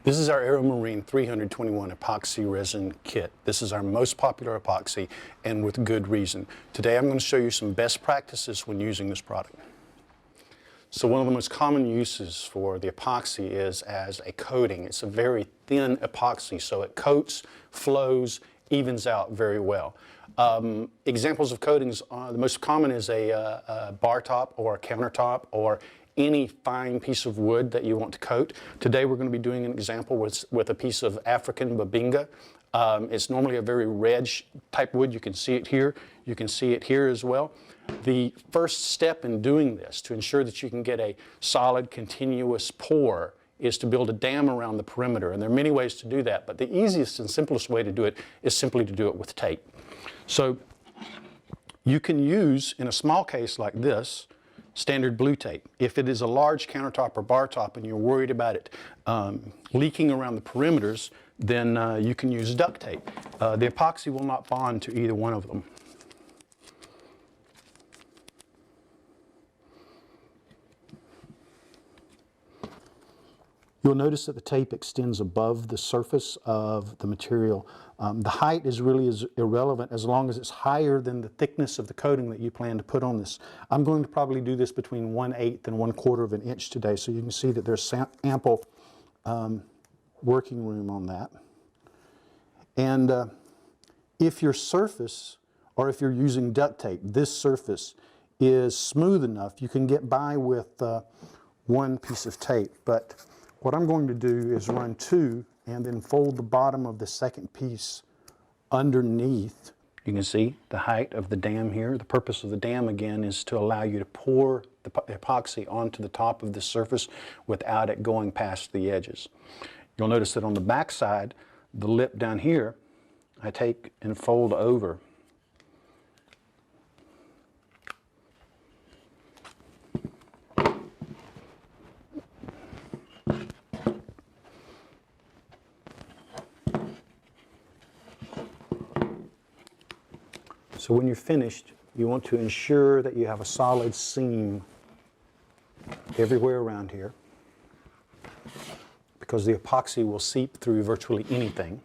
This is our Aeromarine 321 epoxy resin kit. This is our most popular epoxy, and with good reason. Today I'm going to show you some best practices when using this product. So one of the most common uses for the epoxy is as a coating. It's a very thin epoxy, so it coats, flows, evens out very well. Examples of coatings, the most common is a bar top or a countertop or any fine piece of wood that you want to coat. Today we're going to be doing an example with a piece of African babinga. It's normally a very red type wood. You can see it here. You can see it here as well. The first step in doing this to ensure that you can get a solid continuous pour is to build a dam around the perimeter. And there are many ways to do that, but the easiest and simplest way to do it is simply to do it with tape. So you can use, in a small case like this, standard blue tape. If it is a large countertop or bar top and you're worried about it leaking around the perimeters, then you can use duct tape. The epoxy will not bond to either one of them. You'll notice that the tape extends above the surface of the material. The height is really irrelevant as long as it's higher than the thickness of the coating that you plan to put on this. I'm going to probably do this between 1/8 and 1/4 of an inch today, so you can see that there's ample working room on that. And if your surface, or if you're using duct tape, this surface is smooth enough, you can get by with one piece of tape. But what I'm going to do is run two and then fold the bottom of the second piece underneath. You can see the height of the dam here. The purpose of the dam, again, is to allow you to pour the epoxy onto the top of the surface without it going past the edges. You'll notice that on the back side, the lip down here, I take and fold over. So when you're finished, you want to ensure that you have a solid seam everywhere around here, because the epoxy will seep through virtually anything.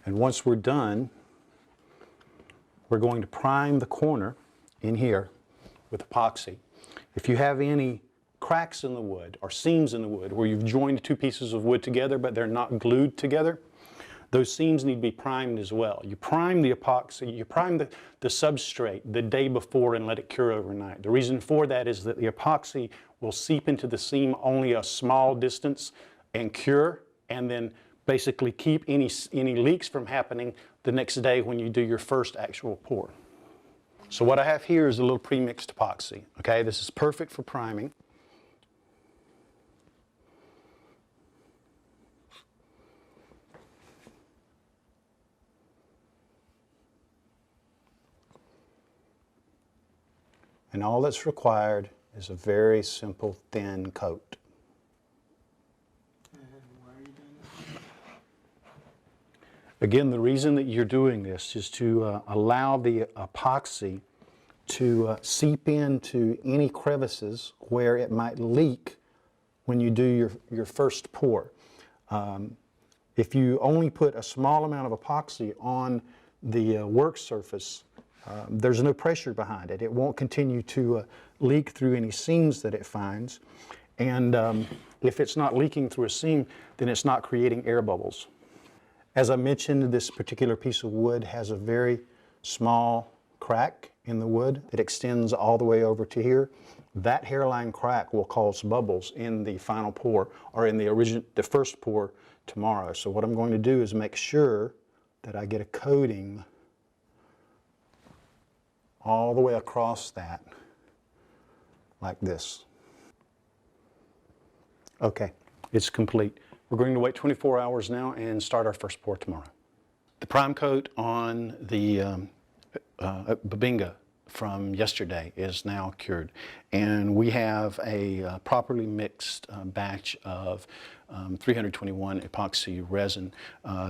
And once we're done, we're going to prime the corner in here with epoxy. If you have any cracks in the wood or seams in the wood where you've joined two pieces of wood together but they're not glued together, those seams need to be primed as well. You prime the epoxy, you prime the substrate the day before and let it cure overnight. The reason for that is that the epoxy will seep into the seam only a small distance and cure, and then basically keep any leaks from happening the next day when you do your first actual pour. So what I have here is a little pre-mixed epoxy. Okay, this is perfect for priming. And all that's required is a very simple thin coat. Why are you doing this? Again, the reason that you're doing this is to allow the epoxy to seep into any crevices where it might leak when you do your first pour. If you only put a small amount of epoxy on the work surface, there's no pressure behind it. It won't continue to leak through any seams that it finds. And if it's not leaking through a seam, then it's not creating air bubbles. As I mentioned, this particular piece of wood has a very small crack in the wood. It extends all the way over to here. That hairline crack will cause bubbles in the final pour, or in the first pour tomorrow. So what I'm going to do is make sure that I get a coating all the way across that, like this. Okay, it's complete. We're going to wait 24 hours now and start our first pour tomorrow. The prime coat on the babinga from yesterday is now cured, and we have a properly mixed batch of 321 epoxy resin.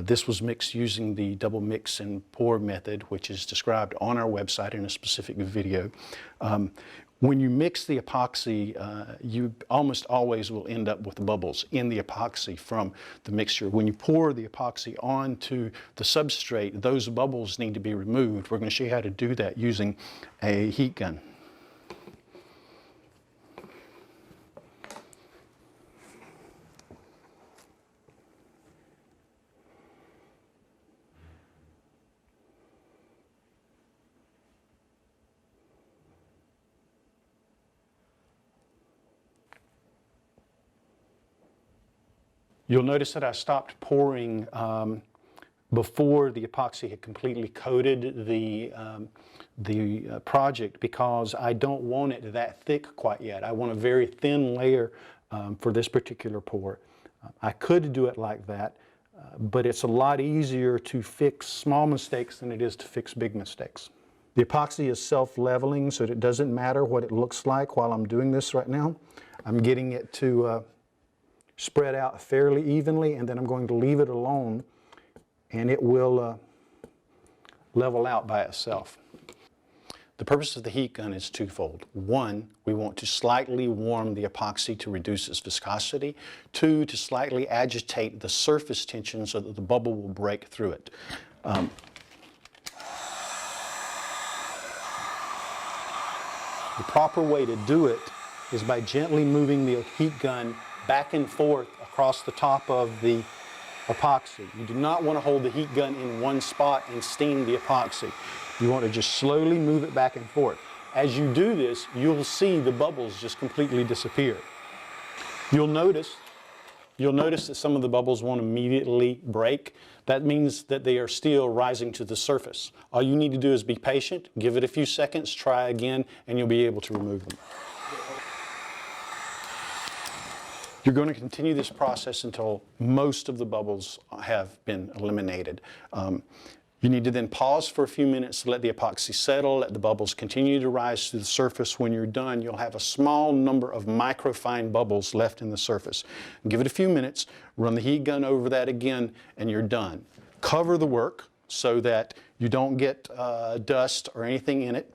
This was mixed using the double mix and pour method, which is described on our website in a specific video. When you mix the epoxy, you almost always will end up with bubbles in the epoxy from the mixture. When you pour the epoxy onto the substrate, those bubbles need to be removed. We're going to show you how to do that using a heat gun. You'll notice that I stopped pouring before the epoxy had completely coated the project because I don't want it that thick quite yet. I want a very thin layer for this particular pour. I could do it like that, but it's a lot easier to fix small mistakes than it is to fix big mistakes. The epoxy is self-leveling, so it doesn't matter what it looks like while I'm doing this right now. I'm getting it to spread out fairly evenly, and then I'm going to leave it alone, and it will level out by itself. The purpose of the heat gun is twofold. One, we want to slightly warm the epoxy to reduce its viscosity. Two, to slightly agitate the surface tension so that the bubble will break through it. The proper way to do it is by gently moving the heat gun back and forth across the top of the epoxy. You do not want to hold the heat gun in one spot and steam the epoxy. You want to just slowly move it back and forth. As you do this, you'll see the bubbles just completely disappear. You'll notice that some of the bubbles won't immediately break. That means that they are still rising to the surface. All you need to do is be patient, give it a few seconds, try again, and you'll be able to remove them. You're going to continue this process until most of the bubbles have been eliminated. You need to then pause for a few minutes to let the epoxy settle, let the bubbles continue to rise to the surface. When you're done, you'll have a small number of microfine bubbles left in the surface. Give it a few minutes, run the heat gun over that again, and you're done. Cover the work so that you don't get dust or anything in it.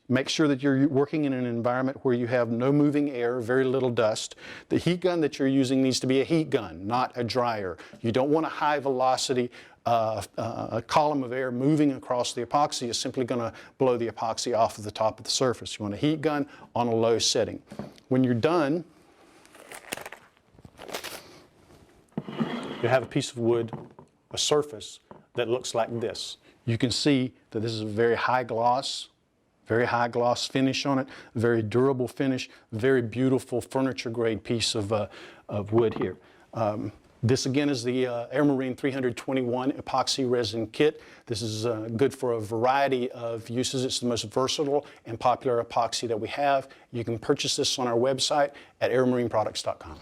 Make sure that you're working in an environment where you have no moving air, very little dust. The heat gun that you're using needs to be a heat gun, not a dryer. You don't want a high velocity a column of air moving across the epoxy is simply going to blow the epoxy off of the top of the surface. You want a heat gun on a low setting. When you're done, you have a piece of wood, a surface that looks like this. You can see that this is a very high gloss finish on it, very durable finish, very beautiful furniture grade piece of wood here. This again is the Airmarine 321 epoxy resin kit. This is good for a variety of uses. It's the most versatile and popular epoxy that we have. You can purchase this on our website at airmarineproducts.com.